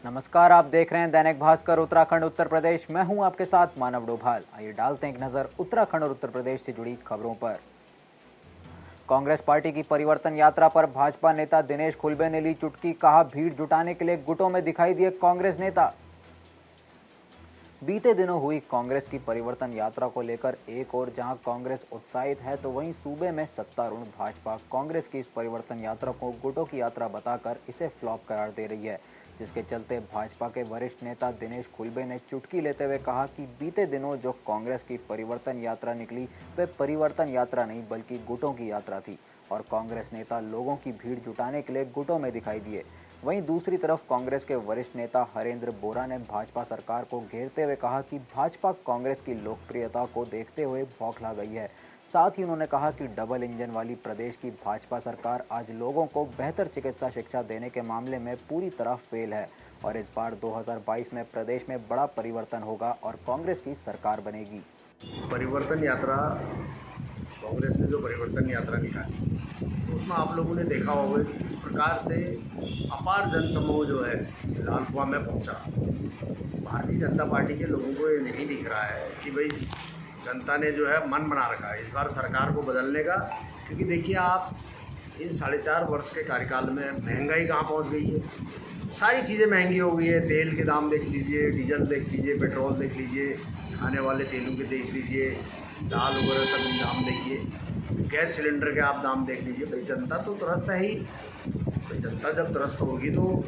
नमस्कार, आप देख रहे हैं दैनिक भास्कर उत्तराखंड उत्तर प्रदेश। मैं हूं आपके साथ मानव डोभाल। आइए डालते हैं एक नजर उत्तराखंड और उत्तर प्रदेश से जुड़ी खबरों पर। कांग्रेस पार्टी की परिवर्तन यात्रा पर भाजपा नेता दिनेश खुलबे ने ली चुटकी। कहा, भीड़ जुटाने के लिए गुटों में दिखाई दिए कांग्रेस नेता। बीते दिनों हुई कांग्रेस की परिवर्तन यात्रा को लेकर एक और जहां कांग्रेस उत्साहित है, तो वहीं सूबे में सत्तारूढ़ भाजपा कांग्रेस की इस परिवर्तन यात्रा को गुटों की यात्रा बताकर इसे फ्लॉप करार दे रही है, जिसके चलते भाजपा के वरिष्ठ नेता दिनेश खुलबे ने चुटकी लेते हुए कहा कि बीते दिनों जो कांग्रेस की परिवर्तन यात्रा निकली वह परिवर्तन यात्रा नहीं बल्कि गुटों की यात्रा थी और कांग्रेस नेता लोगों की भीड़ जुटाने के लिए गुटों में दिखाई दिए। वहीं दूसरी तरफ कांग्रेस के वरिष्ठ नेता हरेंद्र बोरा ने भाजपा सरकार को घेरते हुए कहा कि भाजपा कांग्रेस की लोकप्रियता को देखते हुए बौखला गई है। साथ ही उन्होंने कहा कि डबल इंजन वाली प्रदेश की भाजपा सरकार आज लोगों को बेहतर चिकित्सा शिक्षा देने के मामले में पूरी तरह फेल है और इस बार 2022 में प्रदेश में बड़ा परिवर्तन होगा और कांग्रेस की सरकार बनेगी। परिवर्तन यात्रा, कांग्रेस ने जो परिवर्तन यात्रा निकाली तो उसमें आप लोगों ने देखा होगा कि किस प्रकार से अपार जनसमूह जो है लाल कुआं में पहुंचा। भारतीय जनता पार्टी के लोगों को ये नहीं दिख रहा है कि भाई जनता ने जो है मन बना रखा है इस बार सरकार को बदलने का, क्योंकि देखिए आप इन 4.5 वर्ष के कार्यकाल में महंगाई कहाँ पहुँच गई है। सारी चीज़ें महंगी हो गई है। तेल के दाम देख लीजिए, डीजल देख लीजिए, पेट्रोल देख लीजिए, खाने वाले तेलों के देख लीजिए, दाल वगैरह सब दाम देखिए, गैस सिलेंडर के आप दाम देख लीजिए। भाई जनता तो त्रस्त है ही। भाई जनता जब त्रस्त होगी तो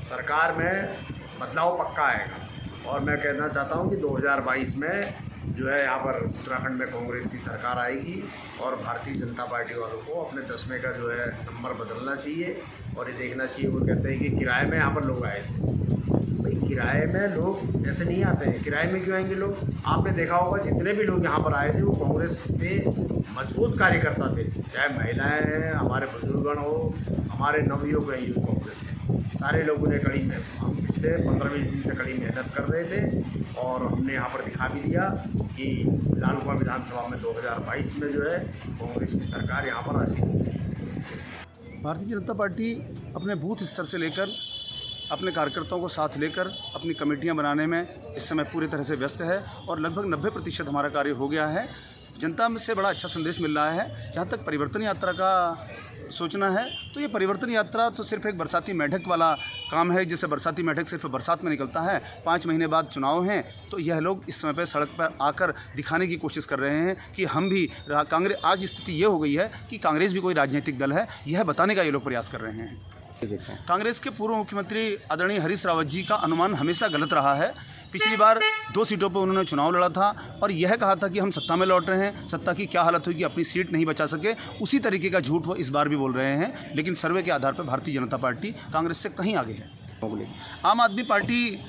सरकार में बदलाव पक्का आएगा और मैं कहना चाहता हूं कि 2022 में जो है यहाँ पर उत्तराखंड में कांग्रेस की सरकार आएगी और भारतीय जनता पार्टी वालों को अपने चश्मे का जो है नंबर बदलना चाहिए और ये देखना चाहिए। वो कहते हैं कि किराए में यहाँ पर लोग आए थे। भाई किराए में लोग ऐसे नहीं आते हैं। किराए में क्यों आएंगे लोग? आपने देखा होगा जितने भी लोग यहाँ पर आए थे वो कांग्रेस पे मजबूत कार्यकर्ता थे, चाहे महिलाएं हैं, हमारे बुजुर्गगण हो, हमारे नवयुवक हैं यूथ कांग्रेस के। सारे लोगों ने कड़ी में हम पिछले 15-20 दिन से कड़ी मेहनत कर रहे थे और हमने यहाँ पर दिखा भी दिया कि लाल कुआं विधानसभा में 2022 में जो है कांग्रेस की सरकार यहाँ पर आसीन होगी। भारतीय जनता पार्टी अपने बूथ स्तर से लेकर अपने कार्यकर्ताओं को साथ लेकर अपनी कमेटियां बनाने में इस समय पूरी तरह से व्यस्त है और लगभग 90% हमारा कार्य हो गया है। जनता में से बड़ा अच्छा संदेश मिल रहा है। जहां तक परिवर्तन यात्रा का सोचना है तो ये परिवर्तन यात्रा तो सिर्फ एक बरसाती मेढक वाला काम है। जैसे बरसाती मेढक सिर्फ बरसात में निकलता है, 5 महीने बाद चुनाव हैं, तो यह लोग इस समय पर सड़क पर आकर दिखाने की कोशिश कर रहे हैं कि हम भी कांग्रेस। आज स्थिति ये हो गई है कि कांग्रेस भी कोई राजनीतिक दल है, यह बताने का ये लोग प्रयास कर रहे हैं। कांग्रेस के पूर्व मुख्यमंत्री आदरणीय हरीश रावत जी का अनुमान हमेशा गलत रहा है। पिछली बार 2 सीटों पर उन्होंने चुनाव लड़ा था और यह कहा था कि हम सत्ता में लौट रहे हैं, सत्ता की क्या हालत हुई कि अपनी सीट नहीं बचा सके। उसी तरीके का झूठ वो इस बार भी बोल रहे हैं, लेकिन सर्वे के आधार पर भारतीय जनता पार्टी कांग्रेस से कहीं आगे है। आम आदमी पार्टी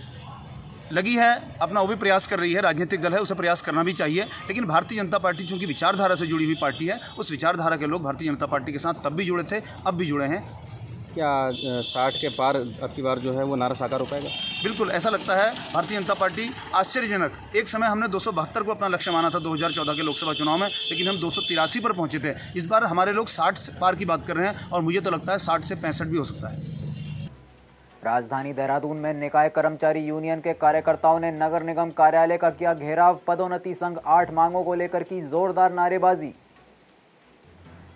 लगी है अपना, वो भी प्रयास कर रही है, राजनीतिक दल है, उसे प्रयास करना भी चाहिए। लेकिन भारतीय जनता पार्टी चूंकि विचारधारा से जुड़ी हुई पार्टी है, उस विचारधारा के लोग भारतीय जनता पार्टी के साथ तब भी जुड़े थे, अब भी जुड़े हैं। क्या 60 के पार अब की बार जो है वो नारा साकार हो पाएगा? बिल्कुल ऐसा लगता है। भारतीय जनता पार्टी आश्चर्यजनक, एक समय हमने 272 को अपना लक्ष्य माना था 2014 के लोकसभा चुनाव में, लेकिन हम 283 पर पहुंचे थे। इस बार हमारे लोग 60 पार की बात कर रहे हैं और मुझे तो लगता है 60 से 65 भी हो सकता है। राजधानी देहरादून में निकाय कर्मचारी यूनियन के कार्यकर्ताओं ने नगर निगम कार्यालय का किया घेराव। पदोन्नति संघ 8 मांगों को लेकर की जोरदार नारेबाजी।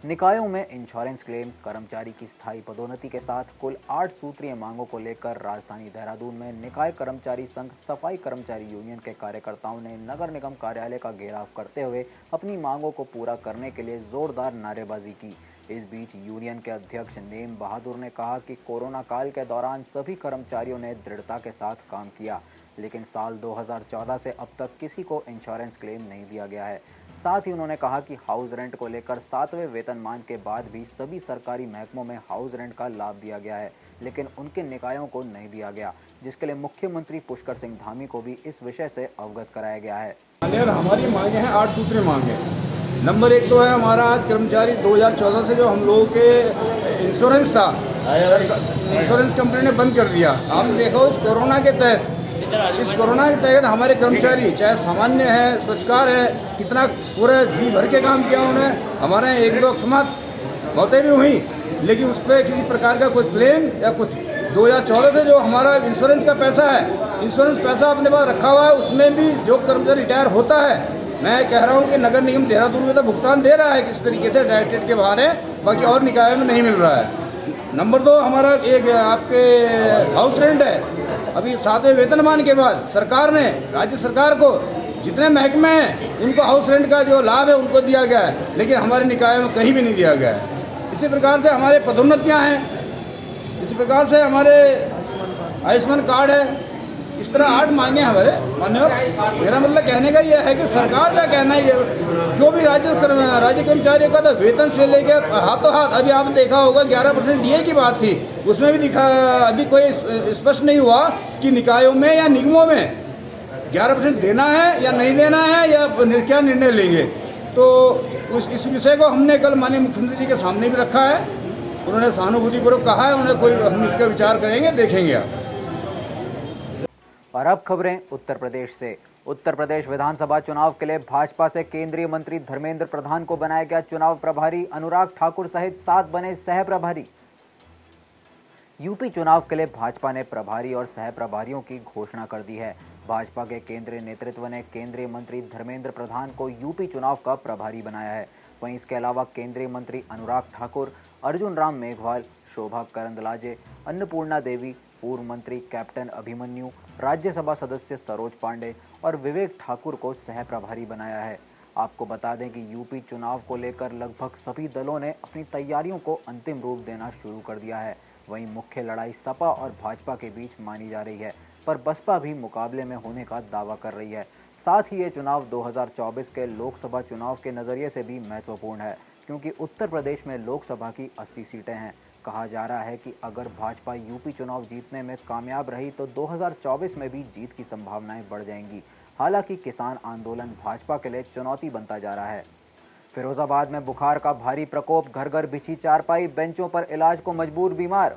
निकायों में इंश्योरेंस क्लेम, कर्मचारी की स्थायी पदोन्नति के साथ कुल 8 सूत्रीय मांगों को लेकर राजधानी देहरादून में निकाय कर्मचारी संघ सफाई कर्मचारी यूनियन के कार्यकर्ताओं ने नगर निगम कार्यालय का घेराव करते हुए अपनी मांगों को पूरा करने के लिए जोरदार नारेबाजी की। इस बीच यूनियन के अध्यक्ष नेम बहादुर ने कहा कि कोरोना काल के दौरान सभी कर्मचारियों ने दृढ़ता के साथ काम किया, लेकिन साल 2014 से अब तक किसी को इंश्योरेंस क्लेम नहीं दिया गया है। साथ ही उन्होंने कहा कि हाउस रेंट को लेकर 7वें वेतनमान के बाद भी सभी सरकारी महकमों में हाउस रेंट का लाभ दिया गया है, लेकिन उनके निकायों को नहीं दिया गया, जिसके लिए मुख्यमंत्री पुष्कर सिंह धामी को भी इस विषय से अवगत कराया गया है। हमारी मांगे हैं 8 सूत्रीय मांग है। नंबर 1 तो है हमारा आज कर्मचारी 2014 से जो हम लोगों के इंश्योरेंस था, इंश्योरेंस कंपनी ने बंद कर दिया। हम देखो इस कोरोना के तहत हमारे कर्मचारी चाहे सामान्य है, स्वच्छकार है, कितना पूरे जी भर के काम किया उन्होंने। हमारे यहाँ 1-2 अकस्मात मौतें भी हुई, लेकिन उस पर किसी प्रकार का कोई क्लेम या कुछ 2014 से जो हमारा इंश्योरेंस का पैसा है, इंश्योरेंस पैसा अपने पास रखा हुआ है, उसमें भी जो कर्मचारी रिटायर होता है, मैं कह रहा हूँ कि नगर निगम देहरादून में तो भुगतान दे रहा है किस तरीके से, डायरेक्टेड के बाहर है, बाकी और निकायों में नहीं मिल रहा है। नंबर 2, हमारा एक आपके हाउस रेंट है, अभी 7वें वेतनमान के बाद सरकार ने, राज्य सरकार को जितने महकमे हैं उनको हाउस रेंट का जो लाभ है उनको दिया गया है, लेकिन हमारे निकायों में कहीं भी नहीं दिया गया है। इसी प्रकार से हमारे पदोन्नतियाँ हैं, इसी प्रकार से हमारे आयुष्मान कार्ड है, इस तरह 8 मांगे हमारे मान्यवर। मेरा मतलब कहने का यह है कि सरकार का कहना ही है, जो भी राज्य कर्मचारियों का तो वेतन से लेकर हाथों हाथ, अभी आपने देखा होगा 11% डीए की बात थी, उसमें भी अभी कोई स्पष्ट नहीं हुआ कि निकायों में या निगमों में 11% देना है या नहीं देना है या क्या निर्णय लेंगे। तो इस विषय को हमने कल माननीय मुख्यमंत्री जी के सामने भी रखा है, उन्होंने सहानुभूतिपूर्वक कहा है, हम इसका विचार करेंगे, देखेंगे आप। और अब खबरें उत्तर प्रदेश से। उत्तर प्रदेश विधानसभा चुनाव के लिए भाजपा से केंद्रीय मंत्री धर्मेंद्र प्रधान को बनाया गया चुनाव प्रभारी, अनुराग ठाकुर सहित 7 बने सह प्रभारी। यूपी चुनाव के लिए भाजपा ने प्रभारी और सह प्रभारियों की घोषणा कर दी है। भाजपा के केंद्रीय नेतृत्व ने केंद्रीय मंत्री धर्मेंद्र प्रधान को यूपी चुनाव का प्रभारी बनाया है। वहीं इसके अलावा केंद्रीय मंत्री अनुराग ठाकुर, अर्जुन राम मेघवाल, शोभा करंदलाजे, अन्नपूर्णा देवी, पूर्व मंत्री कैप्टन अभिमन्यु, राज्यसभा सदस्य सरोज पांडे और विवेक ठाकुर को सह प्रभारी बनाया है। आपको बता दें कि यूपी चुनाव को लेकर लगभग सभी दलों ने अपनी तैयारियों को अंतिम रूप देना शुरू कर दिया है। वहीं मुख्य लड़ाई सपा और भाजपा के बीच मानी जा रही है, पर बसपा भी मुकाबले में होने का दावा कर रही है। साथ ही ये चुनाव 2024 के लोकसभा चुनाव के नज़रिए से भी महत्वपूर्ण है, क्योंकि उत्तर प्रदेश में लोकसभा की 80 सीटें हैं। कहा जा रहा है कि अगर भाजपा यूपी चुनाव जीतने में कामयाब रही तो 2024 में भी जीत की संभावनाएं बढ़ जाएंगी। हालांकि किसान आंदोलन भाजपा के लिए चुनौती बनता जा रहा है। फिरोजाबाद में बुखार का भारी प्रकोप, घर घर बिछी चारपाई, बेंचों पर इलाज को मजबूर बीमार।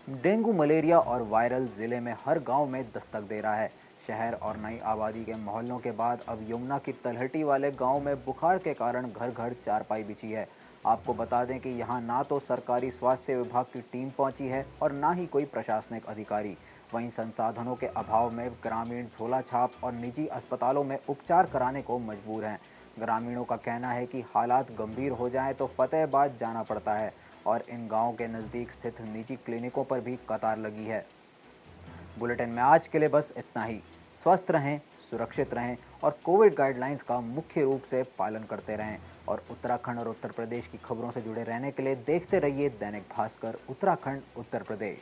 डेंगू, मलेरिया और वायरल जिले में हर गांव में दस्तक दे रहा है। शहर और नई आबादी के मोहल्लों के बाद अब यमुना की तलहटी वाले गांव में बुखार के कारण घर घर चारपाई बिछी है। आपको बता दें कि यहां ना तो सरकारी स्वास्थ्य विभाग की टीम पहुंची है और ना ही कोई प्रशासनिक अधिकारी। वहीं संसाधनों के अभाव में ग्रामीण झोला छाप और निजी अस्पतालों में उपचार कराने को मजबूर हैं। ग्रामीणों का कहना है कि हालात गंभीर हो जाएं तो फतेहाबाद जाना पड़ता है और इन गाँव के नज़दीक स्थित निजी क्लिनिकों पर भी कतार लगी है। बुलेटिन में आज के लिए बस इतना ही। स्वस्थ रहें, सुरक्षित रहें और कोविड गाइडलाइंस का मुख्य रूप से पालन करते रहें। और उत्तराखंड और उत्तर प्रदेश की खबरों से जुड़े रहने के लिए देखते रहिए दैनिक भास्कर उत्तराखंड उत्तर प्रदेश।